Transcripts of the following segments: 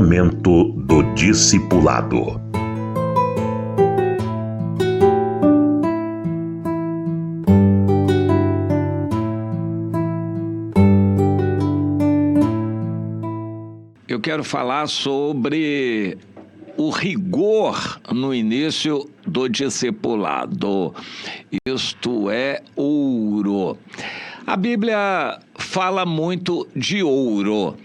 Momento do Discipulado. Eu quero falar sobre o rigor no início do discipulado, isto é, ouro. A Bíblia fala muito de ouro.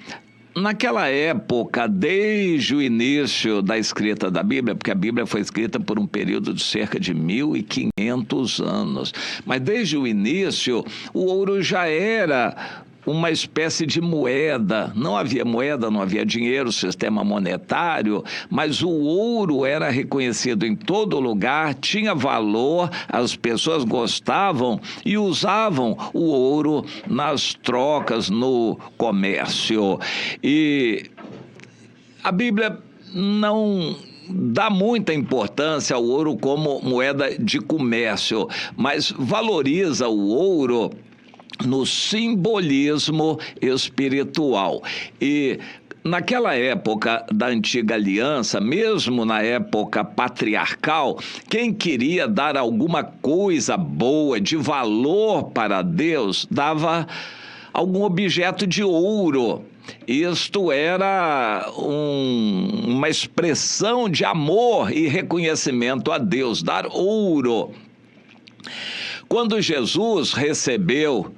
Naquela época, desde o início da escrita da Bíblia, porque a Bíblia foi escrita por um período de cerca de 1.500 anos, mas desde o início, o ouro já era uma espécie de moeda. Não havia moeda, não havia dinheiro, sistema monetário, mas o ouro era reconhecido em todo lugar, tinha valor, as pessoas gostavam e usavam o ouro nas trocas, no comércio. E a Bíblia não dá muita importância ao ouro como moeda de comércio, mas valoriza o ouro no simbolismo espiritual. E naquela época da antiga aliança, mesmo na época patriarcal, quem queria dar alguma coisa boa, de valor para Deus, dava algum objeto de ouro. Isto era uma expressão de amor e reconhecimento a Deus, dar ouro. Quando Jesus recebeu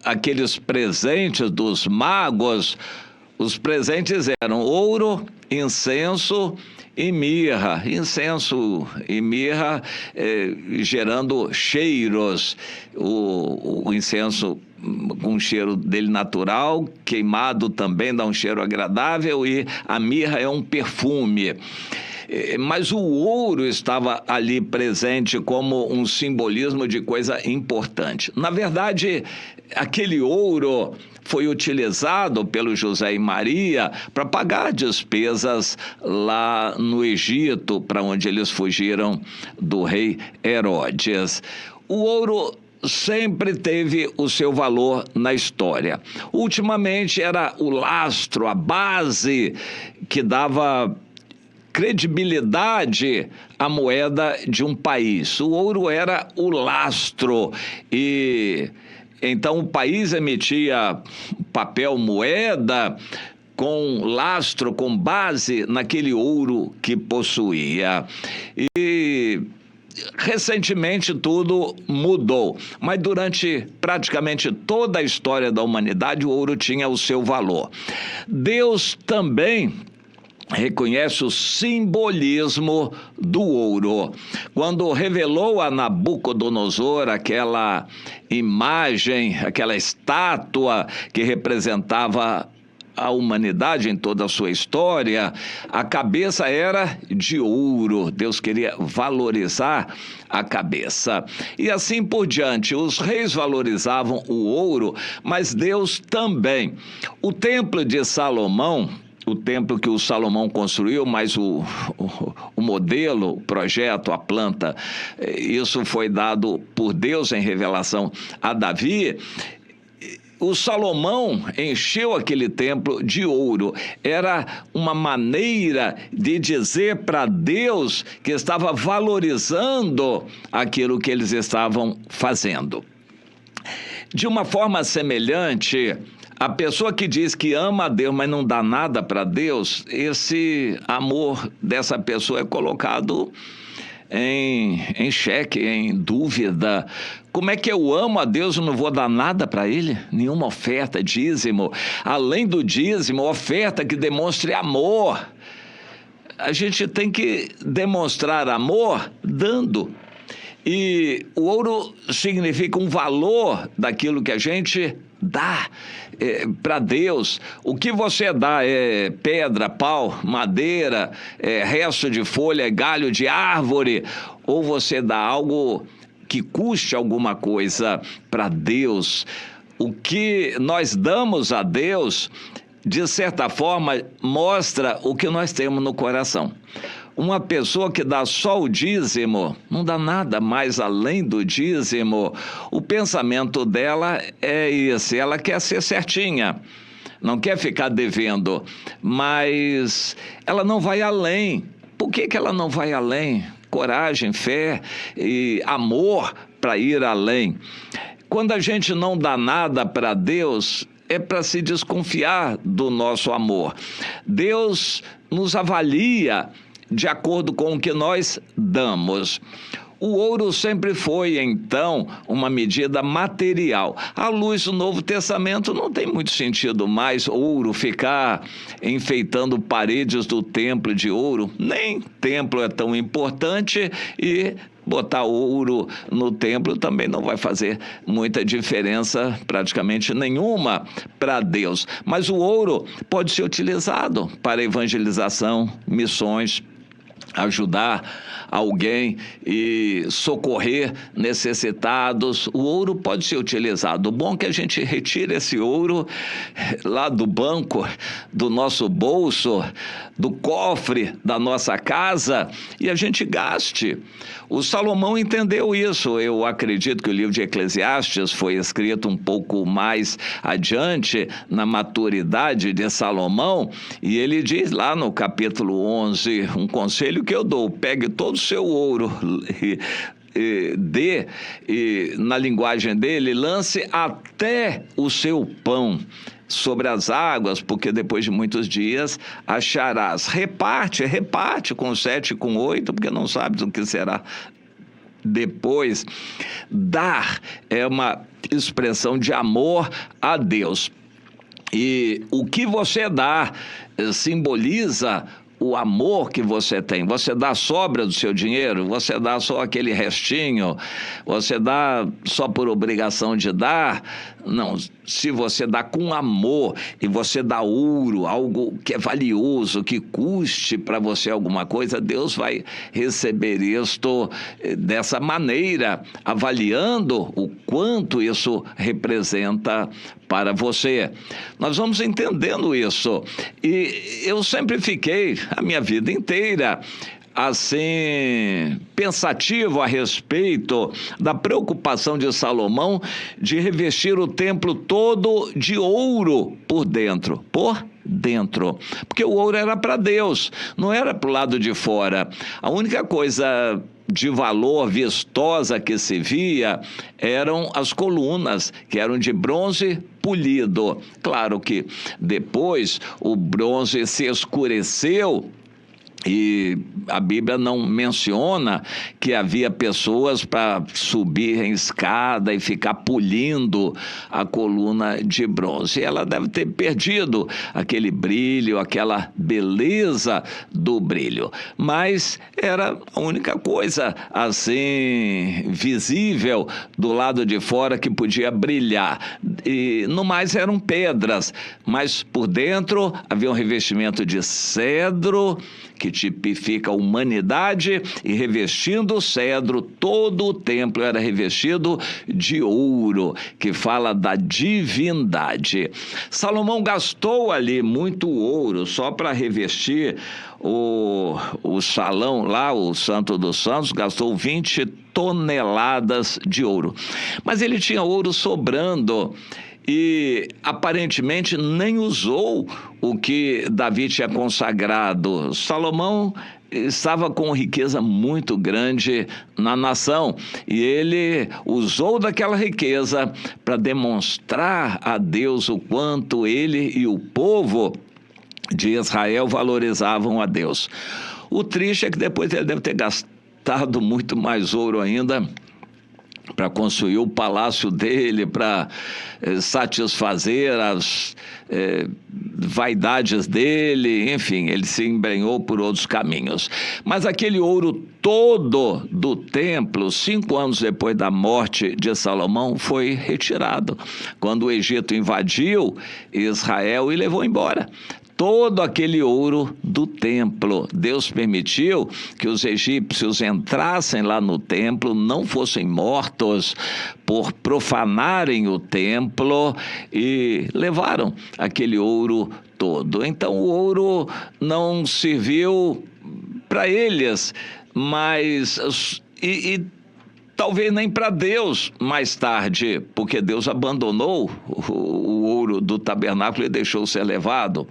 aqueles presentes dos magos, os presentes eram ouro, incenso e mirra. Incenso e mirra gerando cheiros. O incenso com o cheiro dele natural, queimado também dá um cheiro agradável, e a mirra é um perfume. Mas o ouro estava ali presente como um simbolismo de coisa importante. Na verdade, aquele ouro foi utilizado pelo José e Maria para pagar despesas lá no Egito, para onde eles fugiram do rei Herodes. O ouro sempre teve o seu valor na história. Ultimamente era o lastro, a base que dava credibilidade à moeda de um país. O ouro era o lastro, e então o país emitia papel moeda com lastro, com base naquele ouro que possuía. E recentemente tudo mudou, mas durante praticamente toda a história da humanidade o ouro tinha o seu valor. Deus também reconhece o simbolismo do ouro. Quando revelou a Nabucodonosor aquela imagem, aquela estátua que representava a humanidade em toda a sua história, a cabeça era de ouro. Deus queria valorizar a cabeça. E assim por diante, os reis valorizavam o ouro, mas Deus também. O templo de Salomão, o templo que o Salomão construiu, mas o modelo, o projeto, a planta, isso foi dado por Deus em revelação a Davi. O Salomão encheu aquele templo de ouro. Era uma maneira de dizer para Deus que estava valorizando aquilo que eles estavam fazendo. De uma forma semelhante, a pessoa que diz que ama a Deus, mas não dá nada para Deus, esse amor dessa pessoa é colocado em xeque, em dúvida. Como é que eu amo a Deus e não vou dar nada para Ele? Nenhuma oferta, dízimo. Além do dízimo, oferta que demonstre amor. A gente tem que demonstrar amor dando. E o ouro significa um valor daquilo que a gente dá para Deus. O que você dá é pedra, pau, madeira, resto de folha, galho de árvore, ou você dá algo que custe alguma coisa para Deus. O que nós damos a Deus, de certa forma, mostra o que nós temos no coração. Uma pessoa que dá só o dízimo, não dá nada mais além do dízimo, o pensamento dela é esse, ela quer ser certinha. não quer ficar devendo, mas ela não vai além. Por que ela não vai além? Coragem, fé e amor para ir além. Quando a gente não dá nada para Deus, é para se desconfiar do nosso amor. Deus nos avalia de acordo com o que nós damos. O ouro sempre foi, então, uma medida material. À luz do Novo Testamento, não tem muito sentido mais ouro ficar enfeitando paredes do templo de ouro. Nem templo é tão importante e botar ouro no templo também não vai fazer muita diferença, praticamente nenhuma, para Deus. Mas o ouro pode ser utilizado para evangelização, missões, ajudar alguém e socorrer necessitados. O ouro pode ser utilizado. O bom é que a gente retire esse ouro lá do banco, do nosso bolso, do cofre da nossa casa e a gente gaste. O Salomão entendeu isso. Eu acredito que o livro de Eclesiastes foi escrito um pouco mais adiante, na maturidade de Salomão, e ele diz lá no capítulo 11, um conselho que eu dou: pegue todo o seu ouro e na linguagem dele, lance até o seu pão sobre as águas, porque depois de muitos dias acharás. Reparte com 7 e com 8, porque não sabes o que será depois. Dar é uma expressão de amor a Deus. E o que você dá simboliza o amor que você tem. Você dá a sobra do seu dinheiro, você dá só aquele restinho, você dá só por obrigação de dar. Não, se você dá com amor e você dá ouro, algo que é valioso, que custe para você alguma coisa, Deus vai receber isto dessa maneira, avaliando o quanto isso representa para você. Nós vamos entendendo isso. E eu sempre fiquei, a minha vida inteira, assim, pensativo a respeito da preocupação de Salomão de revestir o templo todo de ouro por dentro. Porque o ouro era para Deus, não era para o lado de fora. A única coisa de valor vistosa que se via eram as colunas, que eram de bronze polido. Claro que depois o bronze se escureceu, e a Bíblia não menciona que havia pessoas para subir em escada e ficar polindo a coluna de bronze. Ela deve ter perdido aquele brilho, aquela beleza do brilho. Mas era a única coisa assim visível do lado de fora que podia brilhar. E no mais eram pedras, mas por dentro havia um revestimento de cedro, que tipifica a humanidade, e revestindo o cedro, todo o templo era revestido de ouro, que fala da divindade. Salomão gastou ali muito ouro só para revestir o salão lá, o Santo dos Santos, gastou 20 toneladas de ouro. Mas ele tinha ouro sobrando, e aparentemente nem usou o que Davi tinha consagrado. Salomão estava com riqueza muito grande na nação, e ele usou daquela riqueza para demonstrar a Deus o quanto ele e o povo de Israel valorizavam a Deus. O triste é que depois ele deve ter gastado muito mais ouro ainda para construir o palácio dele, para satisfazer as vaidades dele, enfim, ele se embrenhou por outros caminhos. Mas aquele ouro todo do templo, 5 anos depois da morte de Salomão, foi retirado, quando o Egito invadiu Israel e levou embora todo aquele ouro do templo. Deus permitiu que os egípcios entrassem lá no templo, não fossem mortos por profanarem o templo, e levaram aquele ouro todo. Então o ouro não serviu para eles, mas talvez nem para Deus mais tarde, porque Deus abandonou o ouro do tabernáculo e deixou ser levado,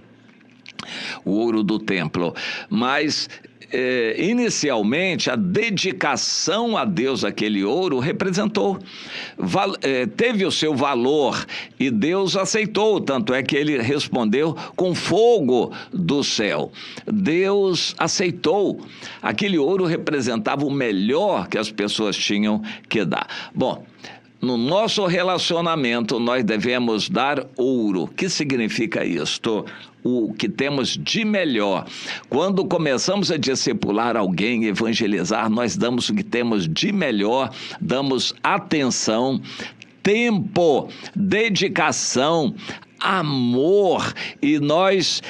o ouro do templo. Mas inicialmente a dedicação a Deus aquele ouro representou, teve o seu valor e Deus aceitou, tanto é que ele respondeu com fogo do céu. Deus aceitou, aquele ouro representava o melhor que as pessoas tinham que dar. Bom, no nosso relacionamento, nós devemos dar ouro. O que significa isto? O que temos de melhor. Quando começamos a discipular alguém, evangelizar, nós damos o que temos de melhor, damos atenção, tempo, dedicação, amor, e nós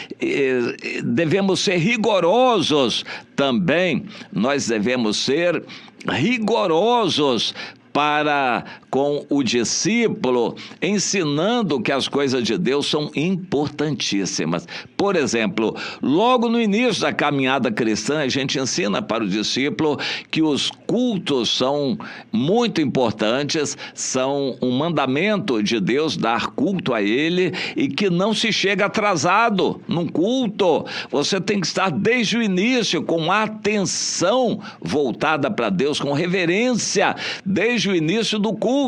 devemos ser rigorosos também. Nós devemos ser rigorosos para com o discípulo, ensinando que as coisas de Deus são importantíssimas. Por exemplo, logo no início da caminhada cristã, a gente ensina para o discípulo que os cultos são muito importantes, são um mandamento de Deus dar culto a Ele, e que não se chega atrasado num culto. Você tem que estar desde o início com atenção voltada para Deus, com reverência, desde o início do culto.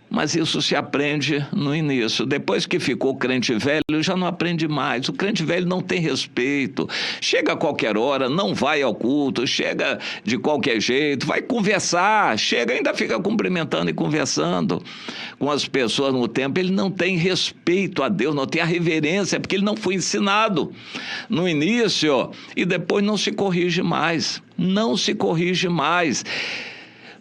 Mas isso se aprende no início. Depois que ficou crente velho, já não aprende mais. O crente velho não tem respeito. Chega a qualquer hora, não vai ao culto, chega de qualquer jeito, vai conversar, chega, ainda fica cumprimentando e conversando com as pessoas no templo. Ele não tem respeito a Deus, não tem a reverência, porque ele não foi ensinado no início, e depois não se corrige mais. Não se corrige mais.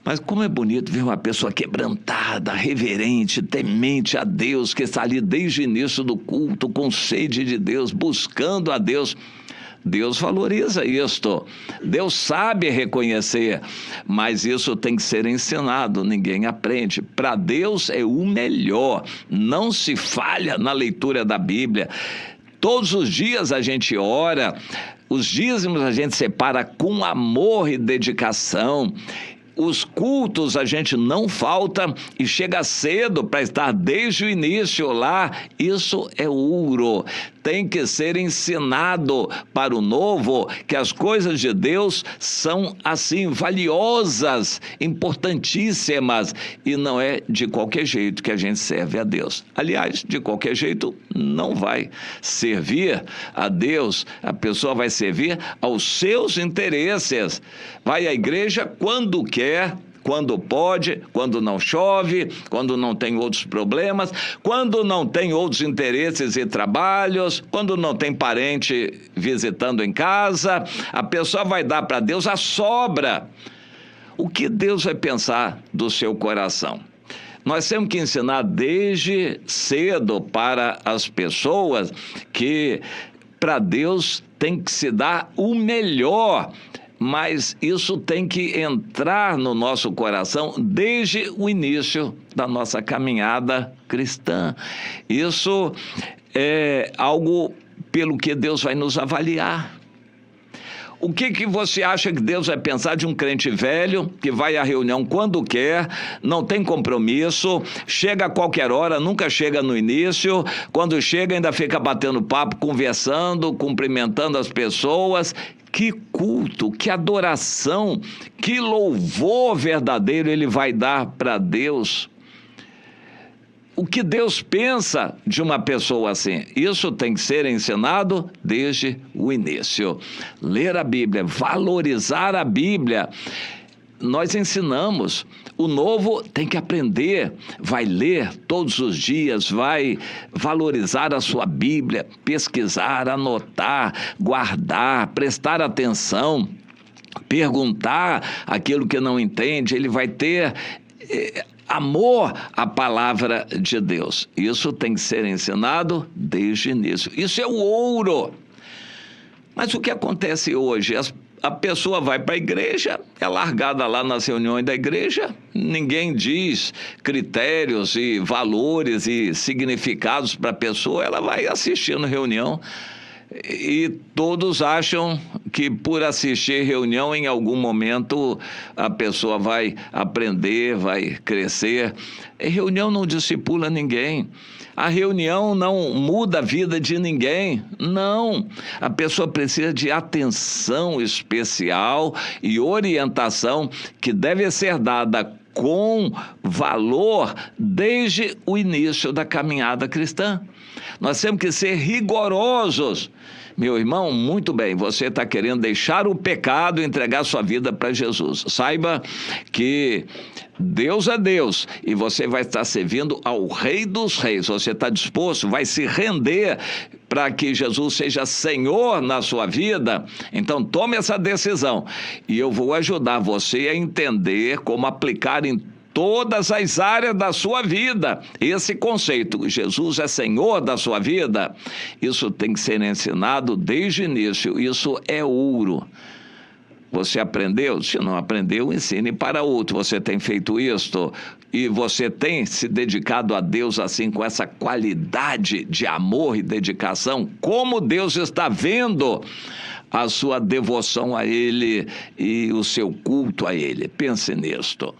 Mas como é bonito ver uma pessoa quebrantada, reverente, temente a Deus, que está ali desde o início do culto, com sede de Deus, buscando a Deus. Deus valoriza isto, Deus sabe reconhecer, mas isso tem que ser ensinado, ninguém aprende. Para Deus é o melhor, não se falha na leitura da Bíblia. Todos os dias a gente ora, os dízimos a gente separa com amor e dedicação. Os cultos a gente não falta e chega cedo para estar desde o início lá. Isso é ouro. Tem que ser ensinado para o novo que as coisas de Deus são assim valiosas, importantíssimas, e não é de qualquer jeito que a gente serve a Deus. Aliás, de qualquer jeito não vai servir a Deus, a pessoa vai servir aos seus interesses. Vai à igreja quando quer, quando pode, quando não chove, quando não tem outros problemas, quando não tem outros interesses e trabalhos, quando não tem parente visitando em casa. A pessoa vai dar para Deus a sobra. O que Deus vai pensar do seu coração? Nós temos que ensinar desde cedo para as pessoas que para Deus tem que se dar o melhor. Mas isso tem que entrar no nosso coração desde o início da nossa caminhada cristã. Isso é algo pelo que Deus vai nos avaliar. O que você acha que Deus vai pensar de um crente velho que vai à reunião quando quer, não tem compromisso, chega a qualquer hora, nunca chega no início, quando chega ainda fica batendo papo, conversando, cumprimentando as pessoas? Que culto, que adoração, que louvor verdadeiro ele vai dar para Deus. O que Deus pensa de uma pessoa assim? Isso tem que ser ensinado desde o início. Ler a Bíblia, valorizar a Bíblia. Nós ensinamos, o novo tem que aprender, vai ler todos os dias, vai valorizar a sua Bíblia, pesquisar, anotar, guardar, prestar atenção, perguntar aquilo que não entende. Ele vai ter amor à palavra de Deus. Isso tem que ser ensinado desde o início. Isso é o ouro. Mas o que acontece hoje? A pessoa vai para a igreja, é largada lá nas reuniões da igreja, ninguém diz critérios e valores e significados para a pessoa, ela vai assistindo reunião, E todos acham que por assistir reunião, em algum momento, a pessoa vai aprender, vai crescer. A reunião não discipula ninguém. A reunião não muda a vida de ninguém. Não. A pessoa precisa de atenção especial e orientação que deve ser dada com valor desde o início da caminhada cristã. Nós temos que ser rigorosos. Meu irmão, muito bem, você está querendo deixar o pecado e entregar sua vida para Jesus. Saiba que Deus é Deus e você vai estar servindo ao Rei dos Reis. Você está disposto, vai se render para que Jesus seja Senhor na sua vida? Então tome essa decisão e eu vou ajudar você a entender como aplicar em todas as áreas da sua vida esse conceito. Jesus é Senhor da sua vida. Isso tem que ser ensinado desde o início. Isso é ouro. Você aprendeu? Se não aprendeu, ensine para outro. Você tem feito isto e você tem se dedicado a Deus assim, com essa qualidade de amor e dedicação? Como Deus está vendo a sua devoção a Ele e o seu culto a Ele? Pense nisto.